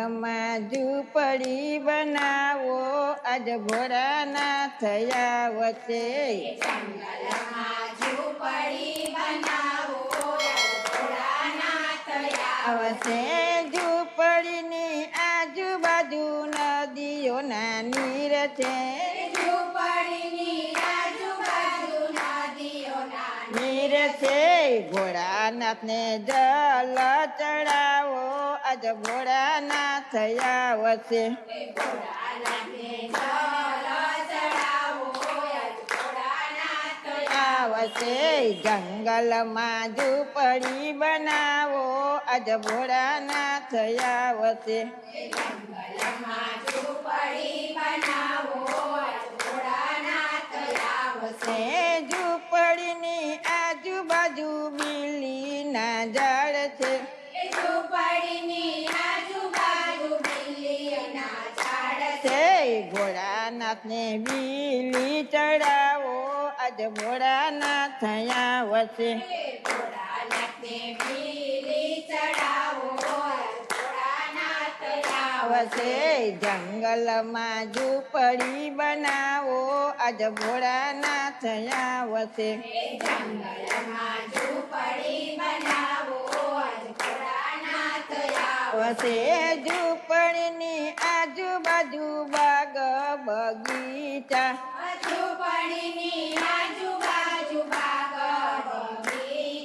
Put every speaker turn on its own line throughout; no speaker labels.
જંગલમાં ઝૂંપડી બનાવો આજ ભોળાનાથ થયા વચ્ચે
જંગલમાં ઝૂંપડી બનાવો ભોળાનાથ
આવશે ઝૂંપડીની આજુબાજુ નદીઓના નીર છે
ઝૂંપડીની આજુબાજુ નદીઓના
નીર છે ભોળાનાથને જલ ચડાવો આજ ભોળાનાથ થયા વચ્ચે
ભોળાનાથને જલ ચડાવો ભોળાનાથ
આવશે જંગલમાં ઝૂંપડી બનાવો આજ ભોળાનાથ થયા વચ્ચે
જંગલમાં ઝૂંપડી બનાવો ભોળાનાથ આવશે
ઝૂંપડીની આજુબાજુ બીલીના ઝાડ છે
ઝૂંપડીની આજુબાજુ બિલ્લીના ઝાડ
છે ભોળાનાથને બીલી ચડાવો આજ ભોળાનાથ થયા વચ્ચે
ભોળાનાથને બીલી ચડાવો ભોળાનાથ આવશે
આવશે જંગલમાં ઝૂંપડી બનાવો આજ ભોળાનાથ થયા વચ્ચે
જંગલમાં ઝૂંપડી બનાવો ભોળાનાથ
વચ્ચે ઝૂંપડીની આજુબાજુ બાગ બગીચા
ઝૂંપડીની આજુબાજુ બાગ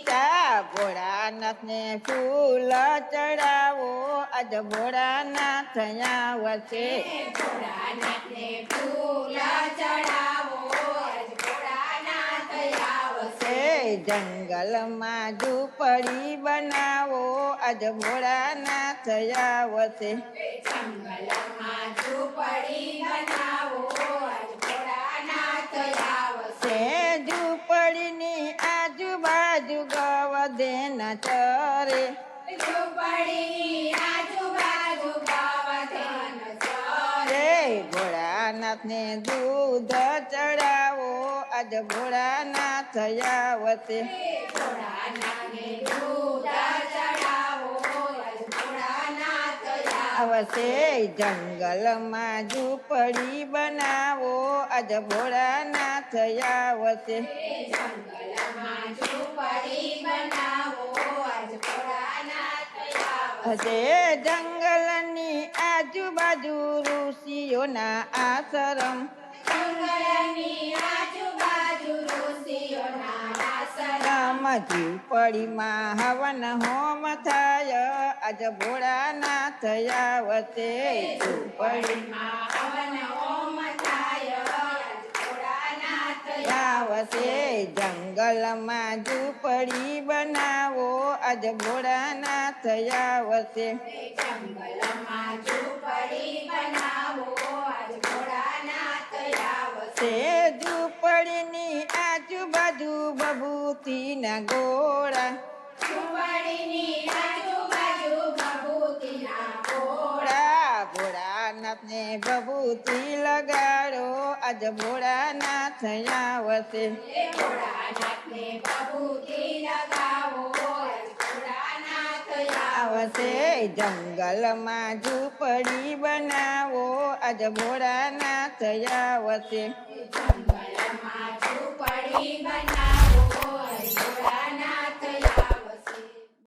ચા ભોળાનાથને ફૂલ ચડાવો આજ ભોળાનાથ થયા વચ્ચે
ભોળાનાથને ફૂલ ચડાવો ભોળાનાથ આવશે
જંગલમાં ઝૂંપડી બનાવો આજ ભોળાનાથ થયા વચ્ચે
જંગલમાં ઝૂંપડી બનાવો ભોળાનાથ આવશે
ઝૂંપડીની આજુબાજુ ગવધેન ચરે
ઝૂંપડીની આજુબાજુ ગવધન ચરે
ભોળાનાથને દૂધ ચડાવો આજ ભોળાનાથ થયા વચ્ચે
ભોળાનાથને દૂધ ચડાવો ભોળાનાથ
આવશે જંગલમાં ઝૂંપડી બનાવો આજ ભોળાનાથ થયા વચ્ચે
જંગલમાં ઝૂંપડી બનાવો ભોળાનાથ
હશે જંગલની આજુબાજુ ઋષિઓના આશ્રમ
જંગલની આજુબાજુ ઋષિઓના આશ્રમ
ઝૂંપડીમાં હવન હોમ થાય આજ ભોળાનાથ થયા વચ્ચે ઝૂંપડીમાં
હવન હોમ થાય ભોળાનાથ
આવશે જંગલમાં ઝૂંપડી બનાવો આજ ભોળાનાથ થયા વચ્ચે
જંગલમાં ઝૂંપડી બનાવો ભોળાનાથ આવશે
ઝૂંપડીની આજુબાજુ બબૂતીના ગોળા
ઝૂંપડીની આજુબાજુ ભભૂતિના ગોળા
ભોળાનાથને બબૂતી લગાડો આજ ભોળાનાથ થયા વચ્ચે
ભોળાનાથને ભભૂતિ લગાવો ભોળાનાથ
આવશે જંગલમાં ઝૂંપડી બનાવો આજ ભોળાનાથ થયા વચ્ચે
જંગલમાં ઝૂંપડી બનાવો